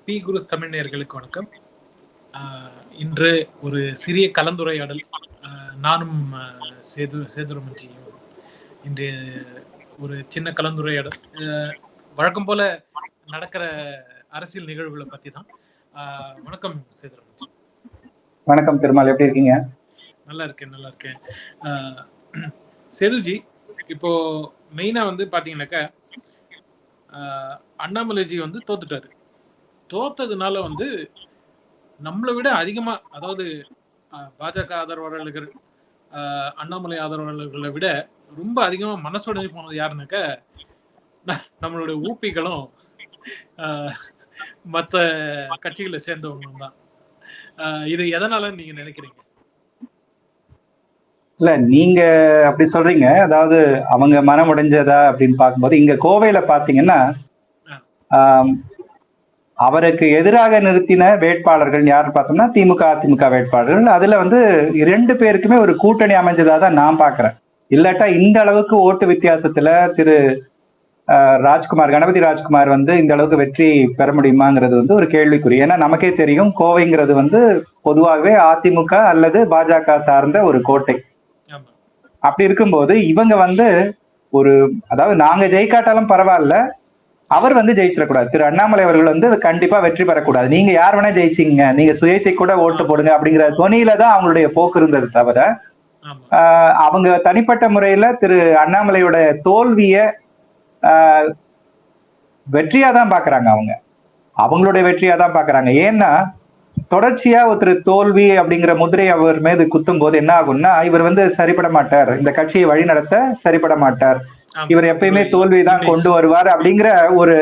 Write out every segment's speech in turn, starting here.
B குருஸ் தமிழ் நேயர்களுக்கு வணக்கம். இன்று ஒரு சிறிய கலந்துரையாடல் நானும் சேதுரமஞ்சியும் இன்று ஒரு சின்ன கலந்துரையாடல் வழக்கம் போல நடக்கிற அரசியல் நிகழ்வுகளை பத்தி தான். வணக்கம் சேதுரமஞ்சி. வணக்கம் திருமால், எப்படி இருக்கீங்க? நல்லா இருக்கேன். சேதுஜி, இப்போ மெயினா வந்து பாத்தீங்கன்னாக்கா அண்ணாமலைஜி வந்து தோத்ததுனால வந்து நம்மளை விட அதிகமா, அதாவது பாஜக ஆதரவாளர்கள் அண்ணாமலை ஆதரவாளர்களை விட ரொம்ப அதிகமா மனசுடைஞ்சு போனது யாருன்னாக்க நம்மளுடைய ஊப்பிகளும் மற்ற கட்சிகளை சேர்ந்தவங்களும் தான். இது எதனால நீங்க நினைக்கிறீங்க? இல்ல, நீங்க அப்படி சொல்றீங்க. அதாவது அவங்க மனம் உடைஞ்சதா அப்படின்னு பார்க்கும்போது இங்க கோவையில பாத்தீங்கன்னா அவருக்கு எதிராக நிறுத்தின வேட்பாளர்கள் யாரு பார்த்தோம்னா திமுக அதிமுக வேட்பாளர்கள். அதுல வந்து 2 பேருக்குமே ஒரு கூட்டணி அமைஞ்சதா தான் நான் பாக்குறேன். இல்லாட்டா இந்த அளவுக்கு ஓட்டு வித்தியாசத்துல திரு கணபதி ராஜ்குமார் வந்து இந்த அளவுக்கு வெற்றி பெற முடியுமாங்கிறது வந்து ஒரு கேள்விக்குறி. ஏன்னா நமக்கே தெரியும், கோவைங்கிறது வந்து பொதுவாகவே அதிமுக அல்லது பாஜக சார்ந்த ஒரு கோட்டை. அப்படி இருக்கும்போது இவங்க வந்து அதாவது நாங்க ஜெயிக்காட்டாலும் பரவாயில்ல, அவர் வந்து ஜெயிச்சிடக்கூடாது. திரு அண்ணாமலை அவர்கள் வந்து கண்டிப்பா வெற்றி பெறக்கூடாது. நீங்க யார் வேணா ஜெயிச்சிங்க, நீங்க சுயேட்சை கூட ஓட்டு போடுங்க அப்படிங்கிற துணியில தான் அவங்களுடைய போக்கு இருந்தது தவிர அவங்க தனிப்பட்ட முறையில திரு அண்ணாமலையோட தோல்விய வெற்றியா தான் பாக்குறாங்க. அவங்களுடைய வெற்றியா தான் பாக்குறாங்க. ஏன்னா தொடர்ச்சியா ஒருத்தர் தோல்வி அப்படிங்கிற முதிரை அவர் மீது குத்தும் போது என்ன ஆகும்னா, இவர் வந்து சரிப்பட மாட்டார், இந்த கட்சியை வழி நடத்த சரிப்பட மாட்டார், இவர் எப்பயுமே தோல்விதான் கொண்டு வருவார் அப்படிங்கிற ஒரு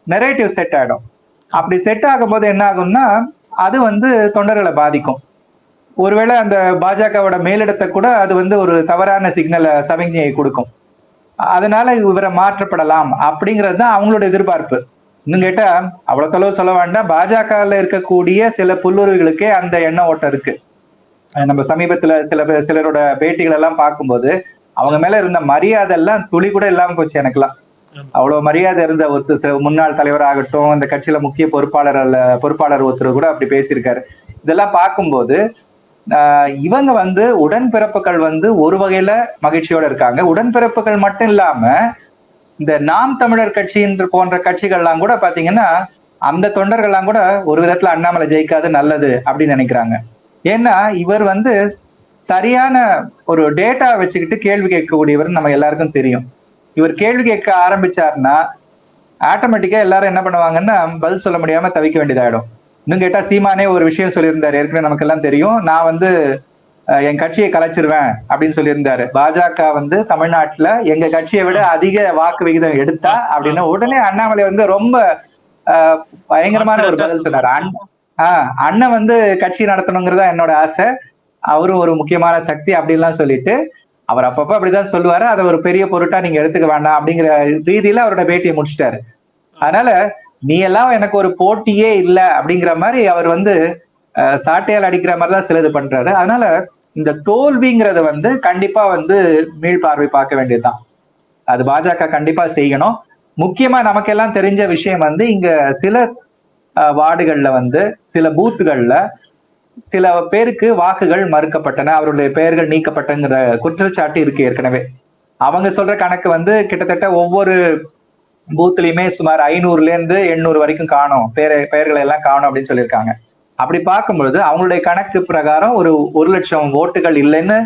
நெரேட்டிவ் செட் ஆயிடும். அப்படி செட் ஆகும் போது என்ன ஆகும்னா அது வந்து தொண்டர்களை பாதிக்கும். ஒருவேளை அந்த பாஜகவோட மேலிடத்தை கூட அது வந்து ஒரு தவறான சமிக்ஞையை கொடுக்கும். அதனால இவரை மாற்றப்படலாம் அப்படிங்கிறது தான் அவங்களோட எதிர்பார்ப்பு. இன்னும் கேட்டா அவ்வளவு தொலைவு சொல்ல வேண்டாம், பாஜகவில் இருக்கக்கூடிய சில புல்லுருவிகளுக்கே அந்த எண்ண ஓட்டம் இருக்கு. நம்ம சமீபத்துல சிலரோட பேட்டிகள் எல்லாம் பார்க்கும்போது அவங்க மேல இருந்த மரியாதை எல்லாம் துளி கூட இல்லாம போச்சு. எனக்குலாம் அவ்வளவு மரியாதை இருந்த முன்னாள் தலைவர் ஆகட்டும், இந்த கட்சியில முக்கிய பொறுப்பாளர் ஒருத்தர் கூட அப்படி பேசியிருக்காரு. இதெல்லாம் பார்க்கும்போது இவங்க வந்து உடன்பிறப்புகள் வந்து ஒரு வகையில மகிழ்ச்சியோட இருக்காங்க. உடன்பிறப்புகள் மட்டும் இல்லாம இந்த நாம் தமிழர் கட்சி போன்ற கட்சிகள்லாம் கூட பாத்தீங்கன்னா அந்த தொண்டர்கள்லாம் கூட ஒரு விதத்துல அண்ணாமலை ஜெயிக்காது நல்லது அப்படின்னு நினைக்கிறாங்க. ஏன்னா இவர் வந்து சரியான ஒரு டேட்டா வச்சுக்கிட்டு கேள்வி கேட்கக்கூடியவர் நம்ம எல்லாருக்கும் தெரியும். இவர் கேள்வி கேட்க ஆரம்பிச்சாருன்னா ஆட்டோமேட்டிக்கா எல்லாரும் என்ன பண்ணுவாங்கன்னா பதில் சொல்ல முடியாம தவிக்க வேண்டியதாயிடும். இன்னும் கேட்டா சீமானே ஒரு விஷயம் சொல்லியிருந்தாரு, ஏற்கனவே நமக்கு எல்லாம் தெரியும், நான் வந்து என் கட்சியை கலைச்சிருவேன் அப்படின்னு சொல்லியிருந்தாரு. பாஜக வந்து தமிழ்நாட்டுல எங்க கட்சியை விட அதிக வாக்கு விகிதம் எடுத்தா அப்படின்னா உடனே அண்ணாமலை வந்து ரொம்ப பயங்கரமான ஒரு பதில் சொன்னாரு. அண்ணன் வந்து கட்சி நடத்தணுங்கிறதா என்னோட ஆசை, அவரும் ஒரு முக்கியமான சக்தி அப்படின்லாம் சொல்லிட்டு அவர் அப்பப்ப அப்படிதான் சொல்லுவாரு. அதை ஒரு பெரிய பொருட்டா நீங்க எடுத்துக்க வேண்டாம் அப்படிங்கிற ரீதியில அவரோட பேட்டியை முடிச்சிட்டாரு. அதனால நீ எல்லாம் எனக்கு ஒரு போட்டியே இல்லை அப்படிங்கிற மாதிரி அவர் வந்து சாட்டையால் அடிக்கிற மாதிரிதான் சிலது பண்றாரு. அதனால இந்த தோல்விங்கிறத வந்து கண்டிப்பா வந்து மீள்பார்வை பார்க்க வேண்டியதுதான். அது பாஜக கண்டிப்பா செய்யணும். முக்கியமா நமக்கெல்லாம் தெரிஞ்ச விஷயம் வந்து இங்க சில வார்டுகள்ல வந்து சில பூத்துகள்ல சில பேருக்கு வாக்குகள் மறுக்கப்பட்டன, அவருடைய பெயர்கள் நீக்கப்பட்டங்கிற குற்றச்சாட்டு இருக்கு ஏற்கனவே. அவங்க சொல்ற கணக்கு வந்து கிட்டத்தட்ட ஒவ்வொரு பூத்துலயுமே சுமார் 500ல இருந்து 800 வரைக்கும் காணும், பெயர்களை எல்லாம் காணும் அப்படின்னு சொல்லியிருக்காங்க. அப்படி பார்க்கும்பொழுது அவங்களுடைய கணக்கு பிரகாரம் ஒரு 1,00,000 ஓட்டுகள் இல்லைன்னு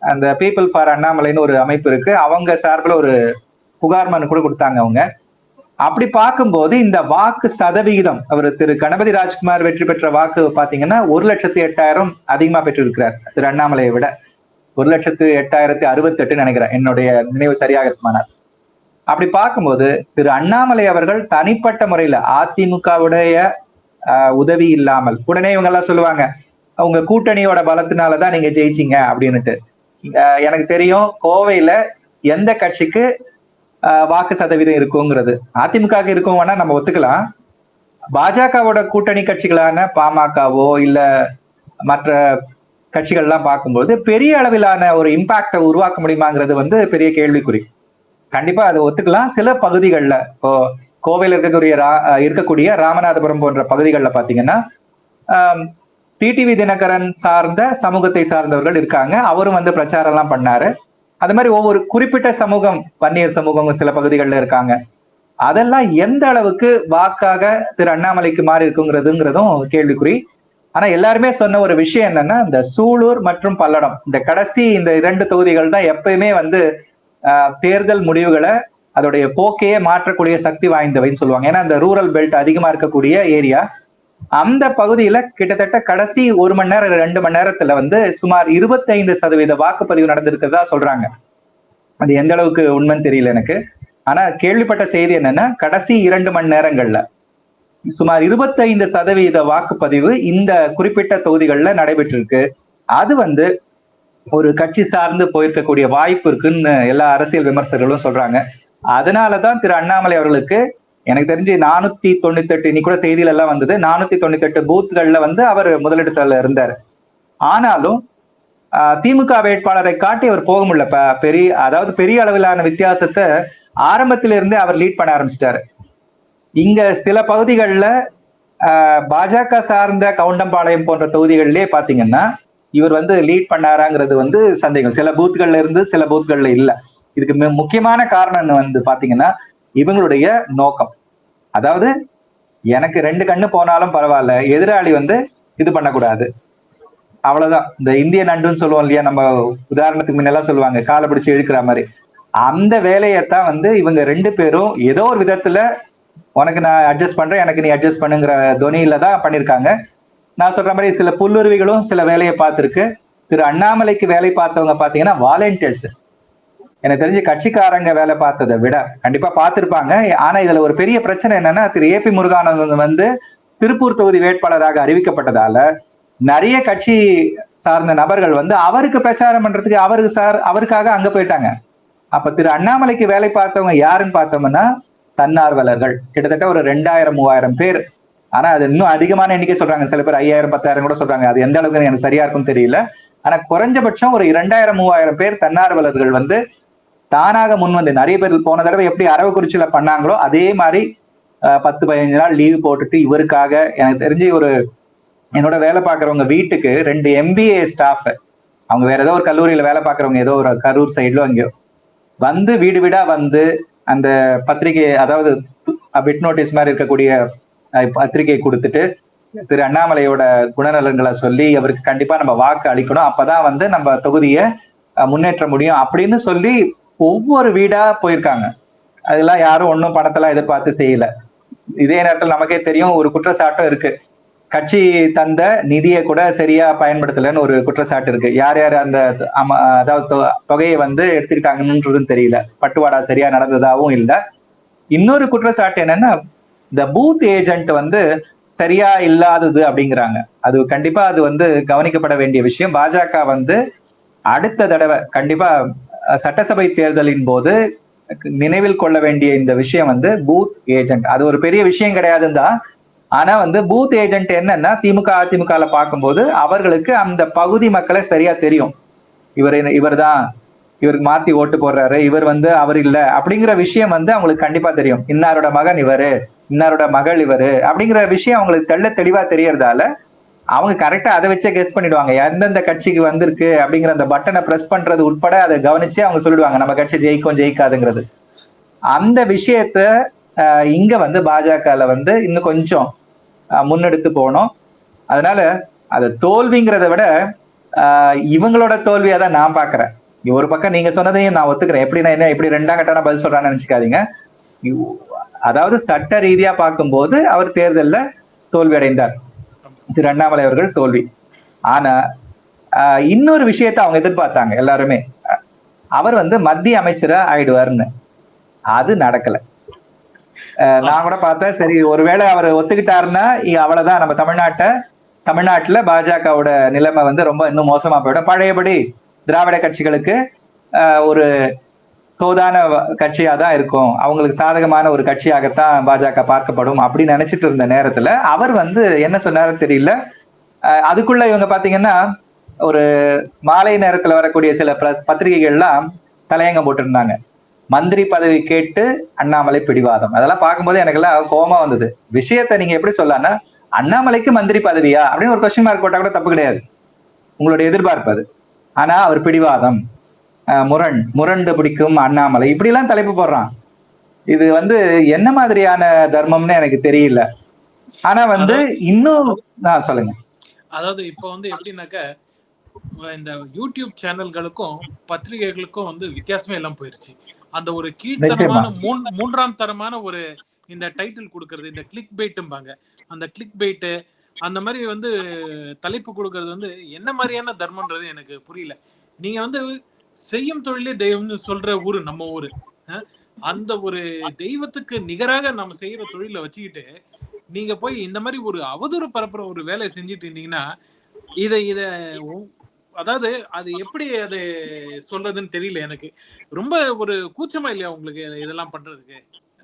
அந்த பீப்புள் ஃபார் அண்ணாமலைன்னு ஒரு அமைப்பு இருக்கு, அவங்க சார்பில் ஒரு புகார் மனு கூட கொடுத்தாங்க அவங்க. அப்படி பார்க்கும்போது இந்த வாக்கு சதவிகிதம் அவர் திரு கணபதி ராஜ்குமார் வெற்றி பெற்ற வாக்கு பாத்தீங்கன்னா 1,08,000 அதிகமா பெற்றிருக்கிறார் திரு அண்ணாமலையை விட. 1,08,068 நினைக்கிறேன், என்னுடைய நினைவு சரியாக இருக்குமானார். அப்படி பார்க்கும்போது திரு அண்ணாமலை அவர்கள் தனிப்பட்ட முறையில அதிமுகவுடைய உதவி இல்லாமல், உடனே இவங்க எல்லாம் சொல்லுவாங்க அவங்க கூட்டணியோட பலத்தினாலதான் நீங்க ஜெயிச்சிங்க அப்படின்னுட்டு. எனக்கு தெரியும் கோவையில எந்த கட்சிக்கு வாக்கு சதவீதம் இருக்குங்கிறது. அதிமுக இருக்கும் வேணா நம்ம ஒத்துக்கலாம். பாஜகவோட கூட்டணி கட்சிகளான பாமகவோ இல்ல மற்ற கட்சிகள்லாம் பார்க்கும்போது பெரிய அளவிலான ஒரு இம்பாக்டை உருவாக்க முடியுமாங்கிறது வந்து பெரிய கேள்விக்குறி. கண்டிப்பா அதை ஒத்துக்கலாம். சில பகுதிகளில் இப்போ கோவையில் இருக்கக்கூடிய ராமநாதபுரம் போன்ற பகுதிகளில் பாத்தீங்கன்னா டிடிவி தினகரன் சார்ந்த சமூகத்தை சார்ந்தவர்கள் இருக்காங்க. அவரும் வந்து பிரச்சாரம் எல்லாம் பண்ணாரு. அது மாதிரி ஒவ்வொரு குறிப்பிட்ட சமூகம், வன்னியர் சமூகம் சில பகுதிகளில் இருக்காங்க. அதெல்லாம் எந்த அளவுக்கு வாக்காக திரு அண்ணாமலைக்கு மாறி இருக்குங்கிறதுங்கிறதும் கேள்விக்குறி. ஆனா எல்லாருமே சொன்ன ஒரு விஷயம் என்னன்னா, இந்த சூலூர் மற்றும் பல்லடம், இந்த கடைசி இந்த 2 தொகுதிகள் தான் எப்பயுமே வந்து தேர்தல் முடிவுகளை அதோடைய போக்கையே மாற்றக்கூடிய சக்தி வாய்ந்தவைன்னு சொல்லுவாங்க. ஏன்னா இந்த ரூரல் பெல்ட் அதிகமா இருக்கக்கூடிய ஏரியா. அந்த பகுதியில கிட்டத்தட்ட கடைசி 1 மணி நேரம் 2 மணி நேரத்துல வந்து சுமார் 25% வாக்குப்பதிவு நடந்திருக்கிறதா சொல்றாங்க. அது எந்த அளவுக்கு உண்மைன்னு தெரியல எனக்கு. ஆனா கேள்விப்பட்ட செய்தி என்னன்னா, கடைசி 2 மணி நேரங்கள்ல சுமார் 25% வாக்குப்பதிவு இந்த குறிப்பிட்ட தொகுதிகளில் நடைபெற்றிருக்கு. அது வந்து ஒரு கட்சி சார்ந்து போயிருக்கக்கூடிய வாய்ப்பு இருக்குன்னு எல்லா அரசியல் விமர்சகர்களும் சொல்றாங்க. அதனாலதான் திரு அண்ணாமலை அவர்களுக்கு எனக்கு தெரிஞ்சு 498, இன்னைக்கு கூட செய்தியில எல்லாம் வந்தது, 498 பூத்கள்ல வந்து அவர் முதலிடத்துல இருந்தார். ஆனாலும் திமுக வேட்பாளரை காட்டி அவர் போக முடியல. அதாவது பெரிய அளவிலான வித்தியாசத்தை ஆரம்பத்திலிருந்தே அவர் லீட் பண்ண ஆரம்பிச்சிட்டாரு. இங்க சில பகுதிகளில் பாஜக சார்ந்த கவுண்டம்பாளையம் போன்ற தொகுதிகளிலே பாத்தீங்கன்னா இவர் வந்து லீட் பண்ணாராங்கிறது வந்து சந்தேகம். சில பூத்கள்ல இருந்து சில பூத்கள்ல இல்ல. இதுக்கு முக்கியமான காரணம் வந்து பாத்தீங்கன்னா இவங்களுடைய நோக்கம். அதாவது எனக்கு 2 கண்ணு போனாலும் பரவாயில்ல, எதிராளி வந்து இது பண்ணக்கூடாது, அவ்வளவுதான். இந்த இந்திய நண்டுன்னு சொல்லுவோம் இல்லையா, நம்ம உதாரணத்துக்கு முன்னெல்லாம் சொல்லுவாங்க காலை பிடிச்சு இழுக்கிற மாதிரி. அந்த வேலையத்தான் வந்து இவங்க 2 பேரும் ஏதோ ஒரு விதத்துல உனக்கு நான் அட்ஜஸ்ட் பண்றேன், எனக்கு நீ அட்ஜஸ்ட் பண்ணுங்கிற துணியில தான் பண்ணிருக்காங்க. நான் சொல்ற மாதிரி சில புல்லுருவிகளும் சில வேலையை பார்த்திருக்கு. திரு அண்ணாமலைக்கு வேலை பார்த்தவங்க பாத்தீங்கன்னா வாலண்டியர்ஸ். எனக்கு தெரிஞ்சு கட்சிக்காரங்க வேலை பார்த்ததை விட கண்டிப்பா பார்த்திருப்பாங்க. ஆனா இதுல ஒரு பெரிய பிரச்சனை என்னன்னா, திரு ஏபி முருகானந்தம் வந்து திருப்பூர் தொகுதி வேட்பாளராக அறிவிக்கப்பட்டதால நிறைய கட்சி சார்ந்த நபர்கள் வந்து அவருக்கு பிரச்சாரம் பண்றதுக்கு அவருக்காக அங்க போயிட்டாங்க. அப்ப திரு அண்ணாமலைக்கு வேலை பார்த்தவங்க யாருன்னு பார்த்தோம்னா தன்னார்வலர்கள். கிட்டத்தட்ட ஒரு 2000-3000 பேர். ஆனா அது இன்னும் அதிகமான எண்ணிக்கை சொல்றாங்க. சில பேர் 5000-10,000 கூட சொல்றாங்க. அது எந்த அளவுக்கு எனக்கு சரியா இருக்கும்னு தெரியல. ஆனா குறைஞ்சபட்சம் ஒரு 2000-3000 பேர் தன்னார்வலர்கள் வந்து தானாக முன் வந்து, நிறைய பேர் போன தடவை எப்படி அரவக்குறிச்சியில பண்ணாங்களோ அதே மாதிரி 10-15 நாள் லீவ் போட்டுட்டு இவருக்காக, எனக்கு தெரிஞ்சு என்னோட வேலை பார்க்கறவங்க வீட்டுக்கு 2 MBA ஸ்டாஃப், அவங்க வேற ஏதோ ஒரு கல்லூரியில வேலை பார்க்கறவங்க, ஏதோ ஒரு கரூர் சைட்ல அங்கேயோ வந்து வீடு வீடா வந்து அந்த பத்திரிகை, அதாவது பிட் நோட்டீஸ் மாதிரி இருக்கக்கூடிய பத்திரிகை கொடுத்துட்டு திரு அண்ணாமலையோட குணநலன்களை சொல்லி அவருக்கு கண்டிப்பா நம்ம வாக்கு அளிக்கணும், அப்பதான் வந்து நம்ம தொகுதியை முன்னேற்ற முடியும் அப்படின்னு சொல்லி ஒவ்வொரு வீடா போயிருக்காங்க. அதெல்லாம் யாரும் ஒன்றும் பணத்தெல்லாம் எதிர்பார்த்து செய்யல. இதே நேரத்தில் நமக்கே தெரியும் ஒரு குற்றச்சாட்டும் இருக்கு, கட்சி தந்த நிதியை கூட சரியா பயன்படுத்தலன்னு ஒரு குற்றச்சாட்டு இருக்கு. யார் யார் அந்த அதாவது தொகையை வந்து எடுத்துக்கிட்டாங்கன்றதுன்னு தெரியல, பட்டுவாடா சரியா நடந்ததாகவும் இல்லை. இன்னொரு குற்றச்சாட்டு என்னன்னா, இந்த பூத் ஏஜென்ட் வந்து சரியா இல்லாதது அப்படிங்கிறாங்க. அது கண்டிப்பா அது வந்து கவனிக்கப்பட வேண்டிய விஷயம். பாஜக வந்து அடுத்த தடவை கண்டிப்பா சட்டசபை தேர்தலின் போது நினைவில் கொள்ள வேண்டிய இந்த விஷயம் வந்து பூத் ஏஜென்ட். அது ஒரு பெரிய விஷயம் கிடையாதுன்னு தான். ஆனா வந்து பூத் ஏஜென்ட் என்னன்னா, திமுக அதிமுகல பார்க்கும்போது அவர்களுக்கு அந்த பகுதி மக்களை சரியா தெரியும். இவர் தான் இவருக்கு மாத்தி ஓட்டு போடுறாரு, இவர் வந்து அவர் இல்ல அப்படிங்கிற விஷயம் வந்து அவங்களுக்கு கண்டிப்பா தெரியும். இன்னாரோட மகன் இவரு, இன்னாரோட மகள் இவரு அப்படிங்கிற விஷயம் அவங்களுக்கு தெளிவா தெரியறதால அவங்க கரெக்டா அதை வச்சே கெஸ் பண்ணிடுவாங்க. எந்தெந்த கட்சிக்கு வந்திருக்கு அப்படிங்கிற அந்த பட்டனை பிரஸ் பண்றது உட்பட அதை கவனிச்சு அவங்க சொல்லிடுவாங்க நம்ம கட்சி ஜெயிக்கும் ஜெயிக்காதுங்கிறது. அந்த விஷயத்த இங்க வந்து பாஜகல வந்து இன்னும் கொஞ்சம் முன்னெடுத்து போனோம். அதனால அது தோல்விங்கிறத விட இவங்களோட தோல்வியா தான் நான் பாக்குறேன். ஒரு பக்கம் நீங்க சொன்னதையும் நான் ஒத்துக்கிறேன். எப்படின்னா என்ன, எப்படி 2ஆம் கட்டமா பதில் சொல்றான்னு நினைச்சுக்காதீங்க. அதாவது சட்ட ரீதியா பார்க்கும்போது அவர் தேர்தலில் தோல்வி அடைந்தார், திரு அண்ணாமலை அவர்கள் தோல்வி. ஆனா இன்னொரு விஷயத்த அவங்க எதிர்பார்த்தாங்க எல்லாருமே, அவர் வந்து மத்திய அமைச்சரா ஆயிடுவார்னு. அது நடக்கல. நான் கூட பார்த்தேன், சரி ஒருவேளை அவர் ஒத்துக்கிட்டாருன்னா அவ்வளவுதான், நம்ம தமிழ்நாட்டுல பாஜகவோட நிலைமை வந்து ரொம்ப இன்னும் மோசமா போயிடும். பழையபடி திராவிட கட்சிகளுக்கு ஒரு தோதான கட்சியா தான் இருக்கும், அவங்களுக்கு சாதகமான ஒரு கட்சியாகத்தான் பாஜக பார்க்கப்படும் அப்படின்னு நினைச்சிட்டு இருந்த நேரத்துல அவர் வந்து என்ன சொன்னாருன்னு தெரியல. அதுக்குள்ள இவங்க பாத்தீங்கன்னா ஒரு மாலை நேரத்துல வரக்கூடிய சில பத்திரிகைகள்லாம் தலையங்கம் போட்டிருந்தாங்க. மந்திரி பதவி கேட்டு அண்ணாமலை பிடிவாதம். அதெல்லாம் பார்க்கும்போது எனக்கு எல்லாம் கோபமா வந்தது. விஷயத்தை நீங்க எப்படி சொல்லலாம்னா, அண்ணாமலைக்கு மந்திரி பதவியா அப்படின்னு ஒரு கொஸ்டின் மார்க் போட்டா கூட தப்பு கிடையாது, உங்களுடைய எதிர்பார்ப்பு அது. ஆனா அவர் பிடிவாதம், முரண்டு பிடிக்கும் அண்ணாமலை, இப்படி எல்லாம் தலைப்பு போடுறான். இது வந்து என்ன மாதிரியான தர்மம்னு எனக்கு தெரியல. ஆனா வந்து இன்னும் சொல்லுங்க. அதாவது இப்ப வந்து எப்படின்னாக்க, இந்த யூடியூப் சேனல்களுக்கும் பத்திரிகைகளுக்கும் வந்து வித்தியாசமே எல்லாம் போயிருச்சு. அந்த ஒரு கீழ்த்தனமான மூன்றாம் தரமான ஒரு இந்த டைட்டில் கொடுக்கறது, இந்த கிளிக் பைட்டும்பாங்க, அந்த கிளிக் பைட்டு அந்த மாதிரி வந்து தலைப்பு கொடுக்கறது வந்து என்ன மாதிரியான தர்மன்றது எனக்கு புரியல. நீங்க வந்து செய்யும் தொழிலே தெய்வம்னு சொல்ற ஊரு நம்ம ஊரு. அந்த ஒரு தெய்வத்துக்கு நிகராக நம்ம செய்யற தொழிலை வச்சுக்கிட்டு நீங்க போய் இந்த மாதிரி ஒரு அவதூறு பரப்புற ஒரு வேலையை செஞ்சுட்டு இருந்தீங்கன்னா, இத அதாவது அது எப்படி அது சொல்றதுன்னு தெரியல எனக்கு. ரொம்ப ஒரு கூச்சமா இல்லையா உங்களுக்கு இதெல்லாம் பண்றதுக்கு?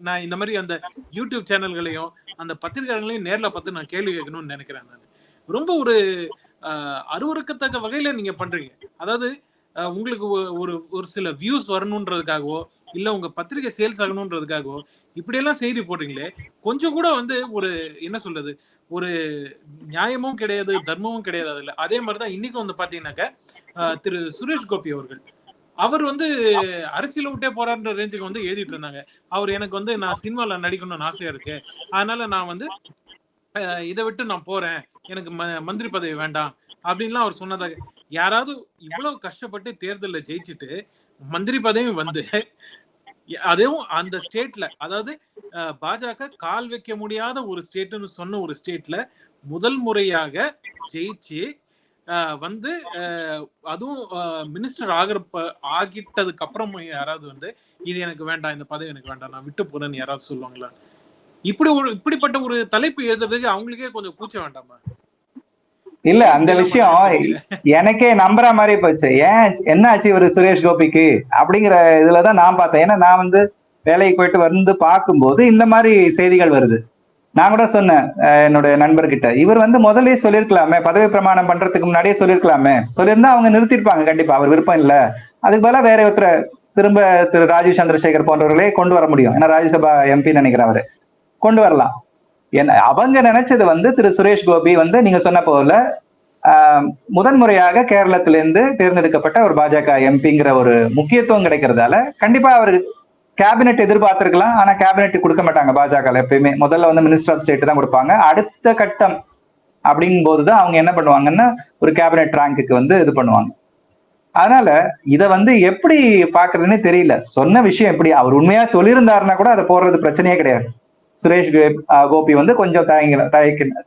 நான் இந்த மாதிரி அந்த யூடியூப் சேனல்களையும் அந்த பத்திரிகைகளையும் நேர்ல பார்த்து நான் கேள்வி கேட்கணும்னு நினைக்கிறேன். நான் ரொம்ப ஒரு அருவருக்கத்தக்க வகையில நீங்க பண்றீங்க. அதாவது உங்களுக்கு ஒரு ஒரு சில வியூஸ் வரணுன்றதுக்காகவோ, இல்ல உங்க பத்திரிகை சேல்ஸ் ஆகணுன்றதுக்காகவோ இப்படியெல்லாம் செய்தி போடுறீங்களே, கொஞ்சம் கூட வந்து ஒரு என்ன சொல்றது, ஒரு நியாயமும் கிடையாது, தர்மமும் கிடையாது அதுல. அதே மாதிரிதான் இன்னைக்கும் வந்து பாத்தீங்கன்னாக்க, திரு சுரேஷ் கோபி அவர்கள், அவர் வந்து அரசியல விட்டே போறாருன்ற ரேஞ்சுக்கு வந்து எழுதிட்டு இருந்தாங்க. அவர் எனக்கு வந்து நான் சினிமால நடிக்கணும்னு ஆசையா இருக்கு, அதனால நான் வந்து இதை விட்டு நான் போறேன், எனக்கு மந்திரி பதவி வேண்டாம் அப்படின்லாம் அவர் சொன்னதாக. யாராவது இவ்வளவு கஷ்டப்பட்டு தேர்தல்ல ஜெயிச்சுட்டு மந்திரி பதவி வந்து அதுவும் அந்த ஸ்டேட்ல, அதாவது பாஜக கால் வைக்க முடியாத ஒரு ஸ்டேட்னு சொன்ன ஒரு ஸ்டேட்ல முதல் முறையாக ஜெயிச்சு வந்து அதுவும் மினிஸ்டர் ஆகிட்டதுக்கு அப்புறம் யாராவது வந்து இது எனக்கு வேண்டாம், இந்த பதவி எனக்கு வேண்டாம், நான் விட்டு போறேன்னு யாராவது சொல்லுவாங்களா? இப்படிப்பட்ட ஒரு தலைப்பு எழுதுறதுக்கு அவங்களுக்கே கொஞ்சம் கூச்சம் வேண்டாமா? இல்ல, அந்த விஷயம் எனக்கே நம்புற மாதிரி போச்சு. ஏன் என்ன ஆச்சு இவரு சுரேஷ் கோபிக்கு அப்படிங்கிற இதுலதான் நான் பார்த்தேன். ஏன்னா நான் வந்து வேலைக்கு போயிட்டு வந்து பார்க்கும்போது இந்த மாதிரி செய்திகள் வருது. நான் கூட சொன்னேன் என்னோட நண்பர்கிட்ட, இவர் வந்து முதலே சொல்லியிருக்கலாமே, பதவி பிரமாணம் பண்றதுக்கு முன்னாடியே சொல்லியிருக்கலாமே, சொல்லியிருந்தா அவங்க நிறுத்திருப்பாங்க கண்டிப்பா, அவர் விருப்பம் இல்ல, அதுக்கு பதிலா வேற ஒருத்தர திரும்ப திரு ராஜீவ் சந்திரசேகர் போன்றவர்களே கொண்டு வர முடியும். ஏன்னா ராஜ்யசபா எம்பி நினைக்கிறேன், அவரு கொண்டு வரலாம். அவங்க நினைச்சது வந்து திரு சுரேஷ் கோபி வந்து நீங்க சொன்ன போல முதன்முறையாக கேரளத்திலிருந்து தேர்ந்தெடுக்கப்பட்ட ஒரு பாஜக எம்பிங்கிற ஒரு முக்கியத்துவம் கிடைக்கிறதால கண்டிப்பா அவரு கேபினெட் எதிர்பார்த்திருக்கலாம். ஆனா கேபினெட் கொடுக்க மாட்டாங்க பாஜக எப்பயுமே. முதல்ல வந்து மினிஸ்டர் ஆஃப் ஸ்டேட் தான் கொடுப்பாங்க. அடுத்த கட்டம் அப்படிங்கும் போதுதான் அவங்க என்ன பண்ணுவாங்கன்னா ஒரு கேபினெட் ரேங்குக்கு வந்து இது பண்ணுவாங்க. அதனால இத வந்து எப்படி பாக்குறதுன்னே தெரியல. சொன்ன விஷயம் எப்படி, அவர் உண்மையா சொல்லியிருந்தாருன்னா கூட அதை போடுறது பிரச்சனையே கிடையாது. சுரேஷ் கோபி வந்து கொஞ்சம்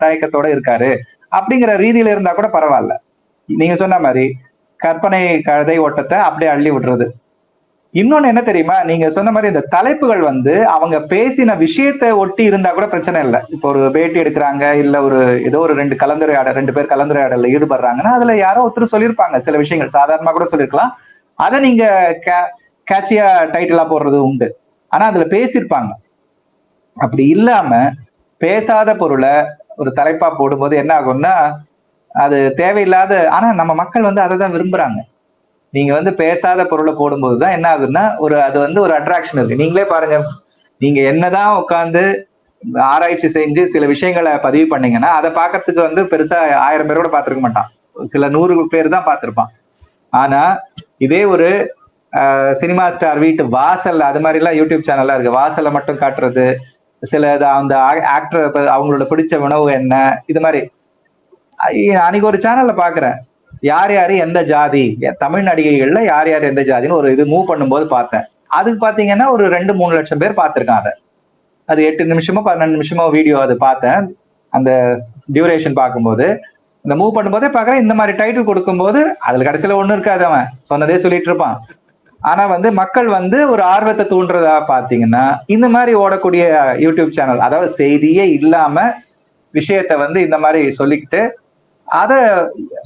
தயக்கத்தோட இருக்காரு அப்படிங்கிற ரீதியில இருந்தா கூட பரவாயில்ல. நீங்க சொன்ன மாதிரி கற்பனை கதை ஓட்டத்தை அப்படியே அள்ளி விடுறது. இன்னொன்னு என்ன தெரியுமா, நீங்க சொன்ன மாதிரி இந்த தலைப்புகள் வந்து அவங்க பேசின விஷயத்தை ஒட்டி இருந்தா கூட பிரச்சனை இல்லை. இப்போ ஒரு பேட்டி எடுக்கிறாங்க, இல்ல ஒரு ஏதோ ஒரு ரெண்டு பேர் கலந்துரையாடல ஈடுபடுறாங்கன்னா அதுல யாரோ ஒருத்தர் சொல்லியிருப்பாங்க சில விஷயங்கள், சாதாரணமா கூட சொல்லியிருக்கலாம். அதை நீங்க கேட்சியா டைட்டிலா போடுறது உண்டு. ஆனா அதுல பேசியிருப்பாங்க. அப்படி இல்லாம பேசாத பொருளை ஒரு தலைப்பா போடும்போது என்ன ஆகும்னா அது தேவையில்லாத, ஆனா நம்ம மக்கள் வந்து அதை தான் விரும்புறாங்க. நீங்க வந்து பேசாத பொருளை போடும்போதுதான் என்ன ஆகுதுன்னா அது வந்து ஒரு அட்ராக்ஷன் இருக்கு. நீங்களே பாருங்க, நீங்க என்னதான் உட்காந்து ஆராய்ச்சி செஞ்சு சில விஷயங்களை பதிவு பண்ணீங்கன்னா அதை பார்க்கறதுக்கு வந்து பெருசா 1000 பேர் கூட பார்த்திருக்க மாட்டான், சில 100 பேர் தான் பார்த்திருப்பான். ஆனா இதே ஒரு சினிமா ஸ்டார் வீட்டு வாசல், அது மாதிரி எல்லாம் யூடியூப் சேனல்லாம் இருக்கு, வாசலை மட்டும் காட்டுறது, சில அந்த ஆக்டர் அவங்களோட பிடிச்ச உணவு என்ன, இது மாதிரி. அன்னைக்கு ஒரு சேனல்ல பாக்குறேன், யார் யாரு எந்த ஜாதி, தமிழ் நடிகைகள்ல யார் யார் எந்த ஜாதின்னு ஒரு இது மூவ் பண்ணும்போது பார்த்தேன். அதுக்கு பாத்தீங்கன்னா ஒரு 2-3 லட்சம் பேர் பார்த்திருக்காங்க. அது 8 நிமிஷமோ 12 நிமிஷமோ வீடியோ அது பார்த்தேன். அந்த டியூரேஷன் பார்க்கும்போது இந்த மூவ் பண்ணும்போதே பாக்குறேன், இந்த மாதிரி டைட்டில் கொடுக்கும்போது அதுல கடைசியில ஒண்ணு இருக்காது, அவன் சொன்னதே சொல்லிட்டு இருப்பான். ஆனா வந்து மக்கள் வந்து ஒரு ஆர்வத்தை தூண்டுறதா பாத்தீங்கன்னா இந்த மாதிரி ஓடக்கூடிய யூடியூப் சேனல், அதாவது செய்தியே இல்லாம விஷயத்த வந்து இந்த மாதிரி சொல்லிக்கிட்டு, அத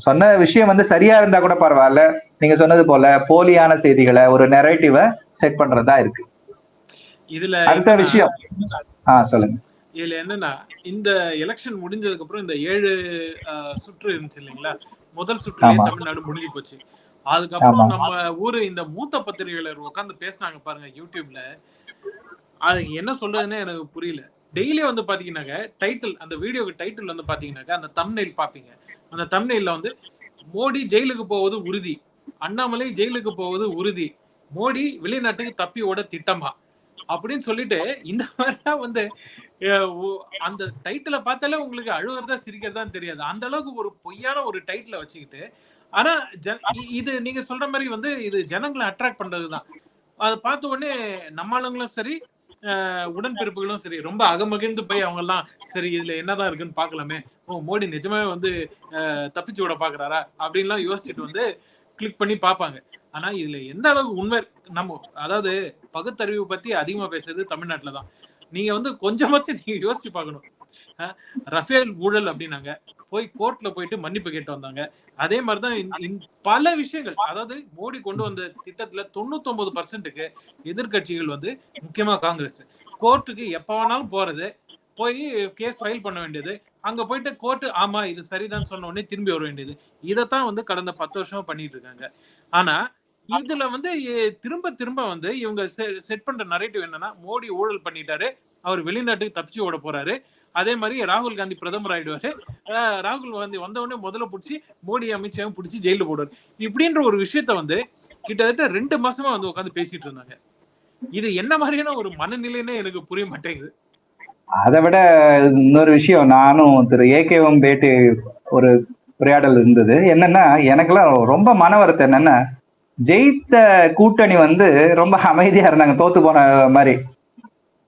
சொன்ன விஷயம் வந்து சரியா இருந்தா கூட பரவாயில்ல, நீங்க சொன்னது போல போலியான செய்திகளை ஒரு நெரேட்டிவை செட் பண்றதா இருக்கு. இதுல அடுத்த விஷயம் சொல்லுங்க. இதுல என்னன்னா, இந்த எலெக்ஷன் முடிஞ்சதுக்கு அப்புறம் இந்த 7 சுற்று இருந்துச்சு இல்லைங்களா, முதல் சுற்றுலயே தமிழ்நாடு முடிஞ்சு போச்சு. அதுக்கப்புறம் நம்ம ஊரு இந்த மூத்த பத்திரிகையாளர் உட்காந்து பேசினாங்க பாருங்க யூடியூப்ல. அது என்ன சொல்றதுன்னே எனக்கு புரியல. டெய்லி வந்து பாத்தீங்கன்னாக்க டைட்டில், அந்த வீடியோக்கு டைட்டில் வந்து பாத்தீங்கன்னாக்க அந்த தம்ப்நெயில் பாப்பீங்க. அந்த தம்ப்நெயில்ல வந்து மோடி ஜெயிலுக்கு போவது உறுதி, அண்ணாமலை ஜெயிலுக்கு போவது உறுதி, மோடி வெளிநாட்டுக்கு தப்பி ஓட திட்டமா அப்படின்னு சொல்லிட்டு இந்த மாதிரிலாம் வந்து அந்த டைட்டில பார்த்தாலே உங்களுக்கு அழுகிறதா சிரிக்கிறதா தெரியாது. அந்த அளவுக்கு ஒரு பொய்யான ஒரு டைட்டில வச்சுக்கிட்டு, ஆனா இது நீங்க சொல்ற மாதிரி வந்து இது ஜனங்களை அட்ராக்ட் பண்றதுதான். அதை பார்த்த உடனே நம்ம ஆளுங்களும் சரி, உடன்பிறப்புகளும் சரி ரொம்ப அகமகிழ்ந்து போய் அவங்க எல்லாம் சரி இதுல என்னதான் இருக்குன்னு பாக்கலாமே, ஓ மோடி நிஜமாவே வந்து தப்பிச்சு விட பாக்குறாரா அப்படின்லாம் யோசிச்சுட்டு வந்து கிளிக் பண்ணி பார்ப்பாங்க. ஆனா இதுல எந்த அளவுக்கு உண்மை, நம்ம அதாவது பகுத்தறிவு பத்தி அதிகமா பேசுறது தமிழ்நாட்டுல தான். நீங்க வந்து கொஞ்சமாச்சும் நீங்க யோசிச்சு பார்க்கணும். ரஃபேல் ஊழல் அப்படின்னாங்க, போய் கோர்ட்ல போயிட்டு மன்னிப்பு கேட்டு வந்தாங்க. அதே மாதிரிதான் பல விஷயங்கள், அதாவது மோடி கொண்டு வந்த திட்டத்துல 99% எதிர்கட்சிகள் வந்து முக்கியமா காங்கிரஸ் கோர்ட்டுக்கு எப்ப வேணாலும் போறது, போய் கேஸ் ஃபைல் பண்ண வேண்டியது, அங்க போயிட்டு கோர்ட் ஆமா இது சரிதான் சொன்ன உடனே திரும்பி வர வேண்டியது. இதைத்தான் வந்து கடந்த 10 வருஷமா பண்ணிட்டு இருக்காங்க. ஆனா இதுல வந்து திரும்ப திரும்ப வந்து இவங்க செட் பண்ற நரேட்டிவ் என்னன்னா, மோடி ஊழல் பண்ணிட்டாரு, அவர் வெளிநாட்டுக்கு தப்பிச்சு ஓட போறாரு. அதே மாதிரி ராகுல் காந்தி பிரதமர் ஆயிடுவாரு, ராகுல் காந்தி வந்த உடனே முதல்ல பிடிச்சி மோடி அமித்ஷாவும் பிடிச்சி ஜெயில போடுவார். இப்படின்ற ஒரு விஷயத்த வந்து கிட்டத்தட்ட 2 மாசமா வந்து உட்காந்து பேசிட்டு இருந்தாங்க. இது என்ன மாதிரியான ஒரு மனநிலைன்னு எனக்கு புரிய மாட்டேங்குது. அதை விட இன்னொரு விஷயம், நானும் திரு ஏகேவும் பேட்டி ஒரு உரையாடல் இருந்தது. என்னன்னா எனக்கெல்லாம் ரொம்ப மன வருத்தம் என்னன்னா, ஜெயித்த கூட்டணி வந்து ரொம்ப அமைதியா இருந்தாங்க, தோத்து போன மாதிரி.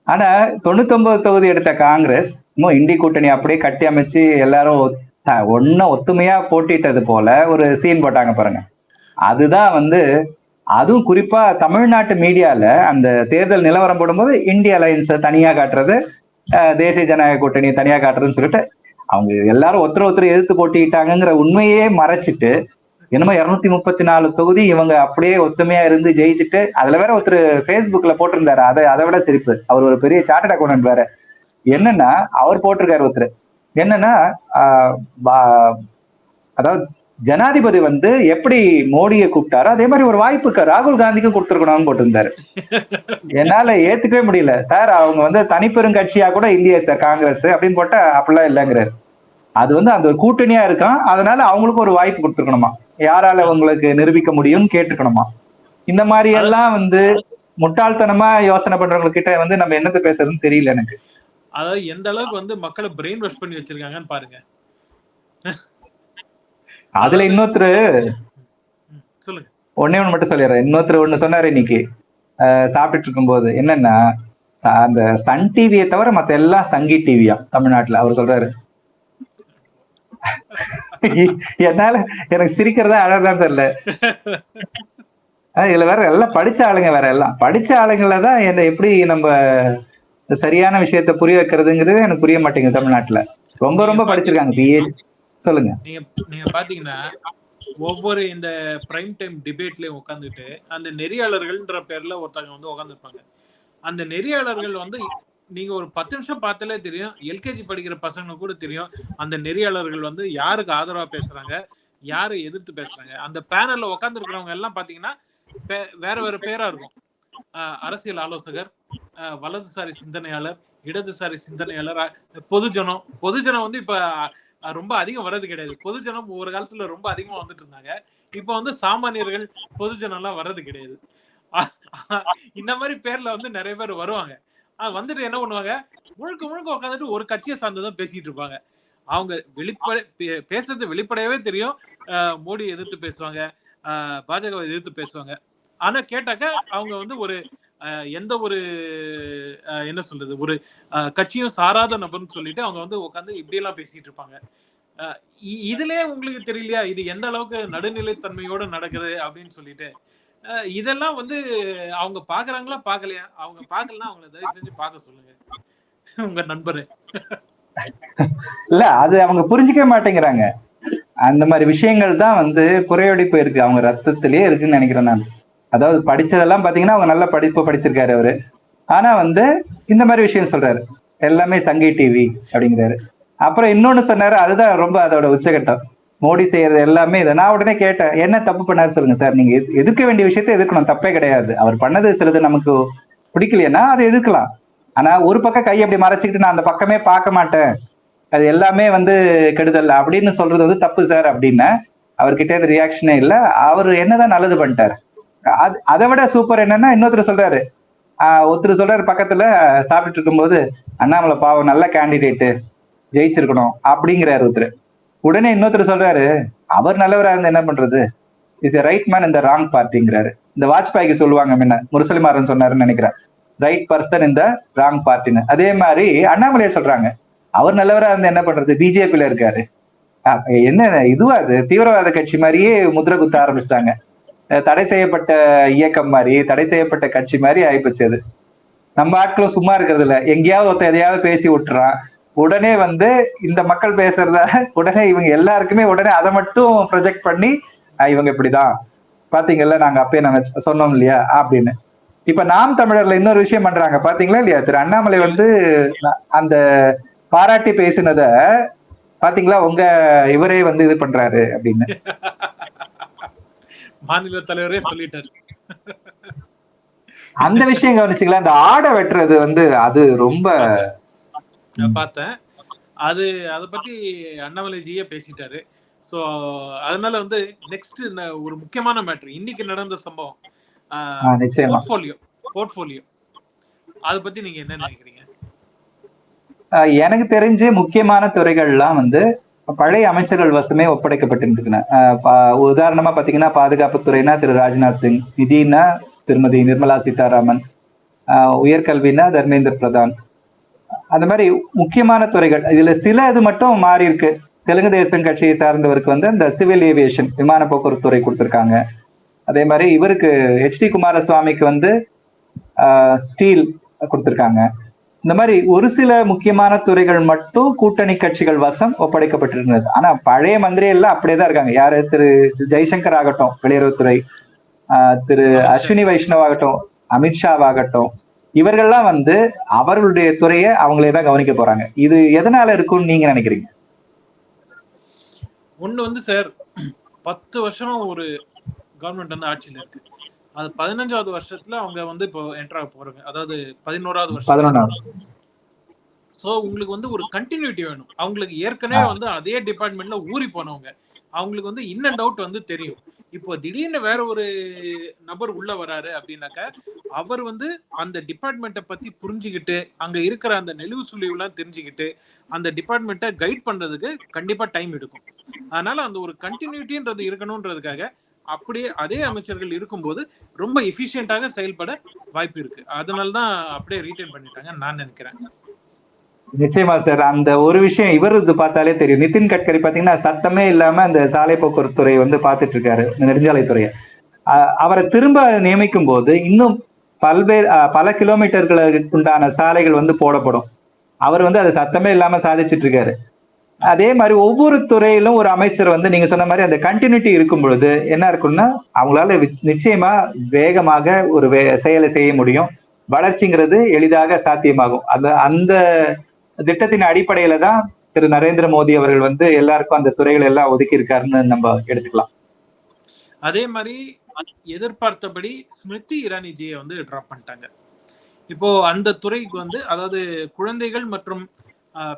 ஆனா 99 தொகுதி எடுத்த காங்கிரஸ் இன்னும் இண்டி கூட்டணி அப்படியே கட்டி அமைச்சு எல்லாரும் ஒன்னும் ஒத்துமையா போட்டிட்டது போல ஒரு சீன் போட்டாங்க பாருங்க. அதுதான் வந்து, அதுவும் குறிப்பா தமிழ்நாட்டு மீடியால அந்த தேர்தல் நிலவரம் போடும்போது இந்திய அலையன்ஸை தனியா காட்டுறது, தேசிய ஜனநாயக கூட்டணி தனியா காட்டுறதுன்னு சொல்லிட்டு அவங்க எல்லாரும் ஒருத்தர் எதிர்த்து போட்டிக்கிட்டாங்கிற உண்மையே மறைச்சிட்டு, என்னமோ 234 தொகுதி இவங்க அப்படியே ஒத்துமையா இருந்து ஜெயிச்சுட்டு, அதுல வேற ஒருத்தர் பேஸ்புக்ல போட்டிருந்தாரு, அதை விட சிரிப்பு. அவர் ஒரு பெரிய சார்ட்டர்ட் அக்கௌண்டன்ட் வேற. என்னன்னா அவர் போட்டிருக்காரு ஒருத்தர், என்னன்னா அதாவது ஜனாதிபதி வந்து எப்படி மோடியை கூப்பிட்டாரோ அதே மாதிரி ஒரு வாய்ப்புக்கு ராகுல் காந்திக்கும் கொடுத்துருக்கணும்னு போட்டிருந்தாரு. என்னால ஏத்துக்கவே முடியல. சார் அவங்க வந்து தனிப்பெரும் கட்சியா கூட இல்லையே சார் காங்கிரஸ் அப்படின்னு போட்டா, அப்படிலாம் இல்லைங்கிறாரு. அது வந்து அந்த ஒரு கூட்டணியா இருக்கான், அதனால அவங்களுக்கு ஒரு வாய்ப்பு கொடுத்துருக்கணுமா, யாரால அவங்களுக்கு நிரூபிக்க முடியும்னு கேட்டுக்கணுமா. இந்த மாதிரி எல்லாம் வந்து முட்டாள்தனமா யோசனை பண்றவங்க கிட்ட வந்து நம்ம என்னத்த பேசுறதுன்னு தெரியல எனக்கு. அதாவது எந்த அளவுக்கு வந்து மக்களை பிரெயின் வாஷ் பண்ணி வச்சிருக்காங்கன்னு பாருங்க. அதுல இன்னொருத்தரு சொல்லுங்க, ஒன்னே ஒண்ணு மட்டும் சொல்லிடுறேன். இன்னொருத்தர் ஒண்ணு சொன்னாரு இன்னைக்கு சாப்பிட்டுட்டு இருக்கும்போது, என்னன்னா அந்த சன் டிவியை தவிர மத்த எல்லாம் சங்கி டிவியா தமிழ்நாட்டுல, அவர் சொல்றாரு. என்னால எனக்கு சிரிக்கிறதா அழகாதான் தெரியல. இதுல வேற எல்லாம் படிச்ச ஆளுங்க, வேற எல்லாம் படிச்ச ஆளுங்களதான் என்ன எப்படி நம்ம சரியான விஷயத்த புரிய வைக்கிறதுங்கிறது எனக்கு புரிய மாட்டேங்குது. தமிழ்நாட்டுல ரொம்ப ரொம்ப படிச்சிருக்காங்க, பிஹெச். சொல்லுங்க. நீங்க பாத்தீங்கன்னா ஒவ்வொரு இந்த பிரைம் டைம் டிபேட்லயும் உட்காந்துட்டு அந்த நெறியாளர்கள்ன்ற பேர்ல ஒருத்தவங்க வந்து உட்காந்துருப்பாங்க. அந்த நெறியாளர்கள் வந்து நீங்க ஒரு 10 நிமிஷம் பார்த்தாலே தெரியும், எல்கேஜி படிக்கிற பசங்க கூட தெரியும் அந்த நெறியாளர்கள் வந்து யாருக்கு ஆதரவா பேசுறாங்க, யாரு எதிர்த்து பேசுறாங்க. அந்த பேனல்ல உட்கார்ந்து இருக்கிறவங்க எல்லாம் பாத்தீங்கன்னா வேற வேற பேரா இருக்கும். அரசியல் ஆலோசகர், வலதுசாரி சிந்தனையாளர், இடதுசாரி சிந்தனையாளர், பொதுஜனம் வந்து இப்ப ரொம்ப அதிகம் வர்றது கிடையாது. பொதுஜனம் ஒரு காலத்துல ரொம்ப அதிகமா வந்துட்டு இருந்தாங்க. இப்ப வந்து சாமானியர்கள் பொதுஜனம் எல்லாம் வர்றது கிடையாது. இந்த மாதிரி பேர்ல வந்து நிறைய பேர் வருவாங்க. வந்துட்டு என்ன பண்ணுவாங்க, முழுக்க முழுக்க உட்காந்துட்டு ஒரு கட்சியை சார்ந்துதான் பேசிட்டு இருப்பாங்க. அவங்க பேசுறது வெளிப்படையாவே தெரியும், மோடி எதிர்த்து பேசுவாங்க, பாஜக எதிர்த்து பேசுவாங்க. ஆனா கேட்டாக்க அவங்க வந்து ஒரு எந்த ஒரு என்ன சொல்றது, ஒரு கட்சியும் சாராத நபர்னு சொல்லிட்டு அவங்க வந்து உட்காந்து இப்படி எல்லாம் பேசிட்டு இருப்பாங்க. இதுலயே உங்களுக்கு தெரியலையா இது எந்த அளவுக்கு நடுநிலைத்தன்மையோட நடக்குது அப்படின்னு சொல்லிட்டு. இதெல்லாம் வந்து அவங்க பாக்குறாங்களா பாக்கலையா? அவங்க பாக்கலன்னா அவங்களை தயவு செஞ்சு பார்க்க சொல்லுங்க உங்க நண்பரு. இல்ல, அது அவங்க புரிஞ்சுக்கவே மாட்டேங்கிறாங்க. அந்த மாதிரி விஷயங்கள் தான் வந்து குறையடிப்பு இருக்கு, அவங்க ரத்தத்திலேயே இருக்குன்னு நினைக்கிறேன் நான். அதாவது படிச்சதெல்லாம் பாத்தீங்கன்னா அவங்க நல்ல படிப்பு படிச்சிருக்காரு அவரு, ஆனா வந்து இந்த மாதிரி விஷயம் சொல்றாரு, எல்லாமே சங்கி டிவி அப்படிங்கிறாரு. அப்புறம் இன்னொன்னு சொன்னாரு, அதுதான் ரொம்ப அதோட உச்சகட்டம். மோடி செய்யறது எல்லாமே இதை நான் உடனே கேட்டேன், என்ன தப்பு பண்ணாரு சொல்லுங்க சார். நீங்க எதிர்க்க வேண்டிய விஷயத்த எதிர்க்கணும், தப்பே கிடையாது. அவர் பண்ணது சிலது நமக்கு பிடிக்கலையா அதை எதிர்க்கலாம். ஆனா ஒரு பக்கம் கை அப்படி மறைச்சிக்கிட்டு நான் அந்த பக்கமே பார்க்க மாட்டேன், அது எல்லாமே கெடுதல் அப்படின்னு சொல்றது தப்பு சார் அப்படின்னு அவர்கிட்ட இருந்து ரியாக்ஷனே இல்ல. அவர் என்னதான் நல்லது பண்ணிட்டாரு. அதை விட சூப்பர் என்னன்னா, இன்னொருத்தர் சொல்றாரு, ஒருத்தர் சொல்றாரு பக்கத்துல சாப்பிட்டுட்டு இருக்கும்போது, அண்ணாமலை பாவம் நல்ல கேண்டிடேட்டு, ஜெயிச்சிருக்கணும் அப்படிங்கிறாரு ஒருத்தர். உடனே இன்னொருத்தர் சொல்றாரு, அவர் நல்லவரா இருந்தா என்ன பண்றது, இஸ் எ ரைட் மேன் இந்த ராங் பார்ட்டிங்கிறாரு. இந்த வாஜ்பாய்க்கு சொல்லுவாங்க முன்ன, முரசலிமாறன் சொன்னாருன்னு நினைக்கிறேன், ரைட் பர்சன் இந்த ராங் பார்ட்டின்னு. அதே மாதிரி அண்ணாமலையை சொல்றாங்க, அவர் நல்லவரா இருந்தா என்ன பண்றது, பிஜேபியில இருக்காரு. என்ன இதுவா அது, தீவிரவாத கட்சி மாதிரியே முத்திர குத்த ஆரம்பிச்சிட்டாங்க. தடை செய்யப்பட்ட இயக்கம் மாதிரி, தடை செய்யப்பட்ட கட்சி மாதிரி ஆயிப்போச்சு அது. நம்ம ஆட்களும் சும்மா இருக்கிறது இல்ல, எங்கேயாவது ஒருத்த எதையாவது பேசி விட்டுறான், உடனே இந்த மக்கள் பேசுறத உடனே இவங்க எல்லாருக்குமே உடனே அதை மட்டும் ப்ரொஜெக்ட் பண்ணி இவங்க இப்படிதான் பாத்தீங்கல்ல, நாங்க அப்பயே நாங்க சொன்னோம் இல்லையா அப்படின்னு. இப்ப நாம் தமிழர்ல இன்னொரு விஷயம் பண்றாங்க பாத்தீங்களா இல்லையா, திரு அண்ணாமலை அந்த பாராட்டி பேசினத பாத்தீங்களா, உங்க இவரே இது பண்றாரு அப்படின்னு மாநில தலைவரே சொல்லிட்டாரு. அந்த விஷயம் கவனிச்சுங்களா, இந்த ஆடை வெட்டுறது அது ரொம்ப பார்த்தேன். அது அதை பத்தி அண்ணாமலைஜியே பேசிட்டாரு. சோ அதனால நெக்ஸ்ட் ஒரு முக்கியமான மேட்டர் இன்னைக்கு நடந்த சம்பவம், போர்ட்போலியோ. அதை பத்தி நீங்க என்ன நினைக்கிறீங்க? எனக்கு தெரிஞ்சு முக்கியமான துறைகள்லாம் பழைய அமைச்சர்கள் வசமே ஒப்படைக்கப்பட்டிருக்குன்னு. உதாரணமா பாத்தீங்கன்னா, பாதுகாப்புத்துறைனா திரு ராஜ்நாத் சிங், நிதினா திருமதி நிர்மலா சீதாராமன், உயர்கல்வினா தர்மேந்திர பிரதான். அந்த மாதிரி முக்கியமான துறைகள். இதுல சில இது மட்டும் மாறி இருக்கு. தெலுங்கு தேசம் கட்சியை சார்ந்தவருக்கு இந்த சிவில் ஏவியேஷன் விமான போக்குவரத்து துறை கொடுத்திருக்காங்க. அதே மாதிரி இவருக்கு HD குமாரசுவாமிக்கு ஸ்டீல் கொடுத்திருக்காங்க. இந்த மாதிரி ஒரு சில முக்கியமான துறைகள் மட்டும் கூட்டணி கட்சிகள் வசம் ஒப்படைக்கப்பட்டிருந்தது. ஆனா பழைய மந்திரி எல்லாம் அப்படியேதான் இருக்காங்க. யாரு, திரு ஜெய்சங்கர் ஆகட்டும் வெளியுறவுத்துறை, திரு அஸ்வினி வைஷ்ணவ் ஆகட்டும், அமித்ஷாவாகட்டும், இவர்கள்லாம் அவர்களுடைய துறையை அவங்களே தான் கவனிக்க போறாங்க. இது எதனால இருக்கும்னு நீங்க நினைக்கிறீங்க? ஒண்ணு சார், 10 வருஷமா ஒரு கவர்மெண்ட் ஆட்சியில இருக்கு. அது 15வது வருஷத்துல அவங்க இப்போ என்டர் ஆக போறாங்க. அதாவது 11வது வருஷம். சோ உங்களுக்கு ஒரு கண்டினியூட்டி வேணும். அவங்களுக்கு ஏற்கனவே அதே டிபார்ட்மெண்ட்ல ஊறி போனவங்க, அவங்களுக்கு இன் அண்ட் அவுட் தெரியும். இப்போ திடீர்னு வேற ஒரு நபர் உள்ள வராரு அப்படின்னாக்க, அவர் அந்த டிபார்ட்மெண்ட்டை பத்தி புரிஞ்சுக்கிட்டு, அங்க இருக்கிற அந்த நெளிவு சுழிவு எல்லாம் தெரிஞ்சுக்கிட்டு, அந்த டிபார்ட்மெண்ட்டை கைட் பண்றதுக்கு கண்டிப்பா டைம் எடுக்கும். அதனால அந்த ஒரு கண்டினியூட்டின்றது இருக்கணும்ன்றதுக்காக அப்படியே அதே அமைச்சர்கள் இருக்கும்போது ரொம்ப எஃபிஷியன்ட்டாக செயல்பட வாய்ப்பு இருக்கு. அதனாலதான் அப்படியே ரீட்டைன் பண்ணிட்டாங்க நான் நினைக்கிறேன். நிச்சயமா சார். அந்த ஒரு விஷயம் இவர் பார்த்தாலே தெரியும். நிதின் கட்கரி பாத்தீங்கன்னா சத்தமே இல்லாம அந்த சாலை போக்குவரத்து துறை பார்த்துட்டு இருக்காரு, நெடுஞ்சாலைத்துறையை. அவரை திரும்ப நியமிக்கும் போது இன்னும் பல கிலோமீட்டர்களுக்கு உண்டான சாலைகள் போடப்படும். அவர் அதை சத்தமே இல்லாம சாதிச்சுட்டு இருக்காரு. அதே மாதிரி ஒவ்வொரு துறையிலும் ஒரு அமைச்சர் நீங்க சொன்ன மாதிரி அந்த கண்டினியூட்டி இருக்கும் பொழுது என்ன இருக்கும்னா, அவங்களால நிச்சயமா வேகமாக ஒரு செயலை செய்ய முடியும். வளர்ச்சிங்கிறது எளிதாக சாத்தியமாகும். அந்த திட்டத்தின் அடிப்படையில தான் திரு நரேந்திர மோடி அவர்கள் எல்லாருக்கும் அந்த துறைகள் எல்லாம் ஒதுக்கி இருக்காருன்னு நம்ம எடுத்துக்கலாம். அதே மாதிரி எதிர்பார்த்தபடி ஸ்மிருதி இரானிஜியை டிராப் பண்ணிட்டாங்க. இப்போ அந்த துறைக்கு அதாவது குழந்தைகள் மற்றும்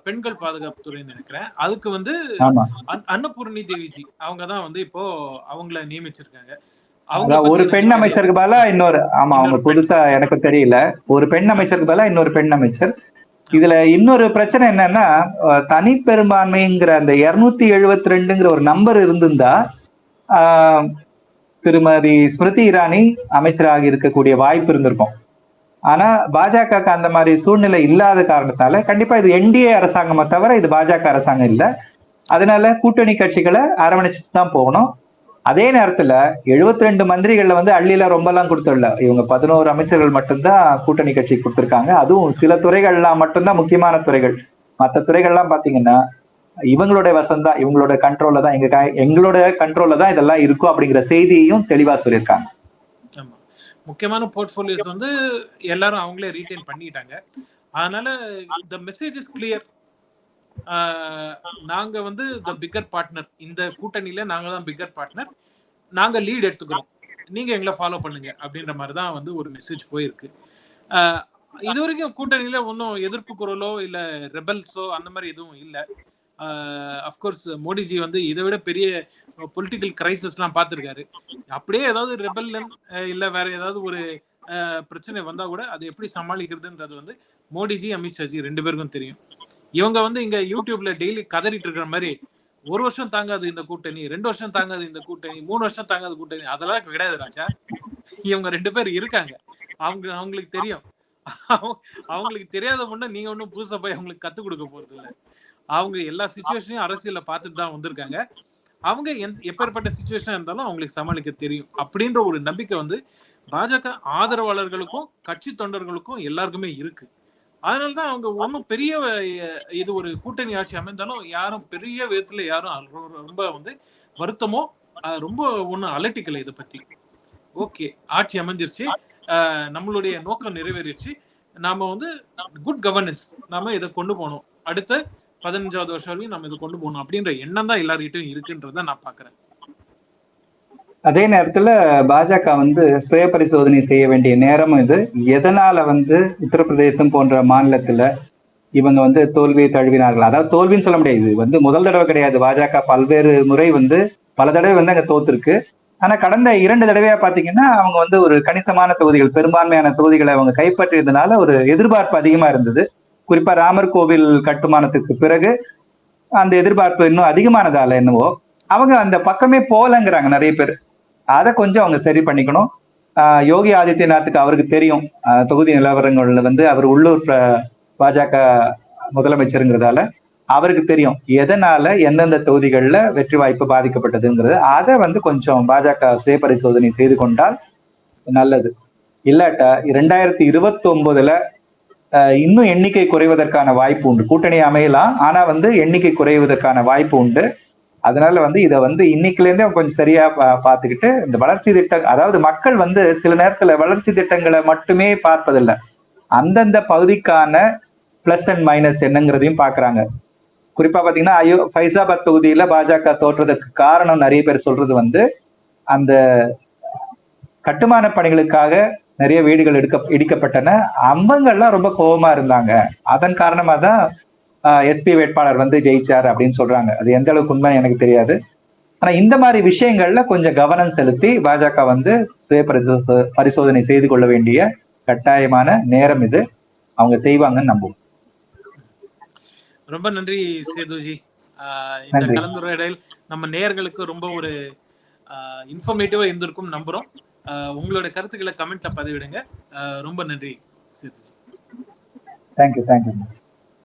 பெண்கள் பாதுகாப்பு துறைன்னு நினைக்கிறேன். அதுக்கு அன்னபூர்ணி தேவிஜி அவங்க தான் இப்போ அவங்கள நியமிச்சிருக்காங்க. ஒரு பெண் அமைச்சருக்கு பதிலா இன்னொரு, ஆமா அவங்க புதுசா எனக்கு தெரியல, ஒரு பெண் அமைச்சருக்கு பதிலா இன்னொரு பெண் அமைச்சர். இதுல இன்னொரு பிரச்சனை என்னன்னா, தனி பெரும்பான்மைங்கிற அந்த 272ங்கிற ஒரு நம்பர் இருந்திருந்தா திருமதி ஸ்மிருதி இரானி அமைச்சராக இருக்கக்கூடிய வாய்ப்பு இருந்திருக்கும். ஆனா பாஜகவுக்கு அந்த மாதிரி சூழ்நிலை இல்லாத காரணத்தால கண்டிப்பா இது NDA அரசாங்கமா தவிர இது பாஜக அரசாங்கம் இல்லை. அதனால கூட்டணி கட்சிகளை அரவணைச்சுட்டு தான் போகணும். அதே நேரத்துல 72 மந்திரிகள்ல அள்ளில ரொம்ப எல்லாம் கொடுத்துடல. இவங்க 11 அமைச்சர்கள் மட்டும்தான் கூட்டணி கட்சி கொடுத்திருக்காங்க. அதுவும் சில துறைகள்லாம் மட்டும்தான் முக்கியமான துறைகள். மற்ற துறைகள்லாம் பாத்தீங்கன்னா இவங்களோட வசம் தான், இவங்களோட கண்ட்ரோல்ல தான், எங்களோட கண்ட்ரோல்ல தான் இதெல்லாம் இருக்கும் அப்படிங்கிற செய்தியையும் தெளிவா சொல்லியிருக்காங்க. முக்கியமான போர்ட்ஃபோலியோஸ் எல்லாரும் அவங்களே ரீட்டைன் பண்ணிட்டாங்க. அதனால the message is clear. நாங்க வந்து த பிக்கர் பார்ட்னர், இந்த கூட்டணியில நாங்க தான் பிக்கர் பார்ட்னர், நாங்க லீட் எடுத்துக்கிறோம், நீங்க எங்களை ஃபாலோ பண்ணுங்க அப்படின்ற மாதிரி தான் வந்து ஒரு மெசேஜ் போயிருக்கு. இது வரைக்கும் கூட்டணியில ஒன்றும் எதிர்ப்பு குரலோ இல்ல ரெபல்ஸோ அந்த மாதிரி எதுவும் இல்லை. அஃப்கோர்ஸ் மோடிஜி வந்து இதை விட பெரிய பொலிட்டிக்கல் கிரைசிஸ்லாம் பார்த்துருக்காரு. அப்படியே ஏதாவது ரெபல்லன் இல்ல வேற ஏதாவது ஒரு பிரச்சனை வந்தா கூட அதை எப்படி சமாளிக்கிறதுன்றது வந்து மோடிஜி அமித்ஷாஜி 2 பேருக்கும் தெரியும். இவங்க வந்து இங்க யூடியூப்ல டெய்லி கதறிட்டு இருக்கிற மாதிரி 1 வருஷம் தாங்காது இந்த கூட்டணி, 2 வருஷம் தாங்காது இந்த கூட்டணி, 3 வருஷம் தாங்காது கூட்டணி, அதெல்லாம் கிடையாது ராஜா. இவங்க 2 பேர் இருக்காங்க, அவங்களுக்கு தெரியும். அவங்களுக்கு தெரியாத முன்ன நீங்க ஒன்றும் புதுசா போய் அவங்களுக்கு கத்துக் கொடுக்க போறது இல்லை. அவங்க எல்லா சிச்சுவேஷனையும் அரசியல்ல பார்த்துட்டு தான் வந்திருக்காங்க. அவங்க எப்பேற்பட்ட சிச்சுவேஷனா இருந்தாலும் அவங்களுக்கு சமாளிக்க தெரியும் அப்படின்ற ஒரு நம்பிக்கை வந்து பாஜக ஆதரவாளர்களுக்கும் கட்சி தொண்டர்களுக்கும் எல்லாருக்குமே இருக்கு. அதனாலதான் அவங்க ஒன்றும் பெரிய இது ஒரு கூட்டணி ஆட்சி அமைந்தாலும் யாரும் பெரிய விதத்துல யாரும் ரொம்ப வந்து வருத்தமோ ரொம்ப ஒன்றும் அலட்டிக்கல இதை பத்தி. ஓகே, ஆட்சி அமைஞ்சிருச்சு, நம்மளுடைய நோக்கம் நிறைவேறிடுச்சு, நாம வந்து குட் கவர்னன்ஸ் நாம இதை கொண்டு போகணும், அடுத்த 15வது வருஷம் வரையும் நம்ம இதை கொண்டு போகணும் அப்படின்ற எண்ணம் தான் எல்லார்கிட்டையும் இருக்குன்றத நான் பாக்குறேன். அதே நேரத்துல பாஜக வந்து சுய பரிசோதனை செய்ய வேண்டிய நேரமும் இது. எதனால வந்து உத்தரப்பிரதேசம் போன்ற மாநிலத்துல இவங்க வந்து தோல்வியை தழுவினார்கள்? அதாவது தோல்வின்னு சொல்ல முடியாது, இது வந்து முதல் தடவை கிடையாது. பாஜக பல்வேறு முறை வந்து பல தடவை வந்து அங்க தோத்துருக்கு. ஆனா கடந்த 2 தடவையா பாத்தீங்கன்னா அவங்க வந்து ஒரு கணிசமான தொகுதிகள், பெரும்பான்மையான தொகுதிகளை அவங்க கைப்பற்றியதுனால ஒரு எதிர்பார்ப்பு அதிகமா இருந்தது. குறிப்பா ராமர் கோவில் கட்டுமானத்துக்கு பிறகு அந்த எதிர்பார்ப்பு இன்னும் அதிகமானதால என்னவோ அவங்க அந்த பக்கமே போலங்கிறாங்க நிறைய பேர். அதை கொஞ்சம் அவங்க சரி பண்ணிக்கணும். யோகி ஆதித்யநாத்துக்கு அவருக்கு தெரியும் தொகுதி நிலவரங்கள்ல வந்து அவர் உள்ளூர் பாஜக முதலமைச்சருங்கிறதால அவருக்கு தெரியும் எதனால எந்தெந்த தொகுதிகளில் வெற்றி வாய்ப்பு பாதிக்கப்பட்டதுங்கிறது. அதை வந்து கொஞ்சம் பாஜக சுய பரிசோதனை செய்து கொண்டால் நல்லது. இல்லாட்டா 2029ல இன்னும் எண்ணிக்கை குறைவதற்கான வாய்ப்பு உண்டு. கூட்டணி அமையலாம், ஆனா வந்து எண்ணிக்கை குறைவதற்கான வாய்ப்பு உண்டு. அதனால வந்து இதை வந்து இன்னைக்குல இருந்தே கொஞ்சம் சரியா பார்த்துக்கிட்டு இந்த வளர்ச்சி திட்டம், அதாவது மக்கள் வந்து சில நேரத்துல வளர்ச்சி திட்டங்களை மட்டுமே பார்ப்பதில்லை, அந்தந்த பகுதிக்கான பிளஸ் அண்ட் மைனஸ் என்னங்கிறதையும் பாக்குறாங்க. குறிப்பா பாத்தீங்கன்னா ஃபைசாபாத் தொகுதியில பாஜக தோற்றதுக்கு காரணம் நிறைய பேர் சொல்றது வந்து அந்த கட்டுமான பணிகளுக்காக நிறைய வீடுகள் இடிக்கப்பட்டன, அவங்கெல்லாம் ரொம்ப கோபமா இருந்தாங்க, அதன் காரணமா தான் எஸ்பி வேட்பாளர் வந்து ஜெயிச்சார் அப்படின்னு சொல்றாங்க. அது எந்த அளவுக்கு உண்மை எனக்கு தெரியாது. ஆனா இந்த மாதிரி விஷயங்கள்ல கொஞ்சம் கவனம் செலுத்தி பாஜக வந்து சுய பரிசோதனை செய்து கொள்ள வேண்டிய கட்டாயமான நேரம் இது. அவங்க செய்வாங்கன்னு நம்புவோம். ரொம்ப நன்றி சேதுஜி. இந்த கலந்துரையாடல் நம்ம நேயர்களுக்கு ரொம்ப ஒரு இன்ஃபர்மேட்டிவா இருந்திருக்கும் நம்புறோம். உங்களோட கருத்துக்களை கமெண்ட்ல பதிவிடுங்க. ரொம்ப நன்றி சேதுஜி. தேங்க்யூ.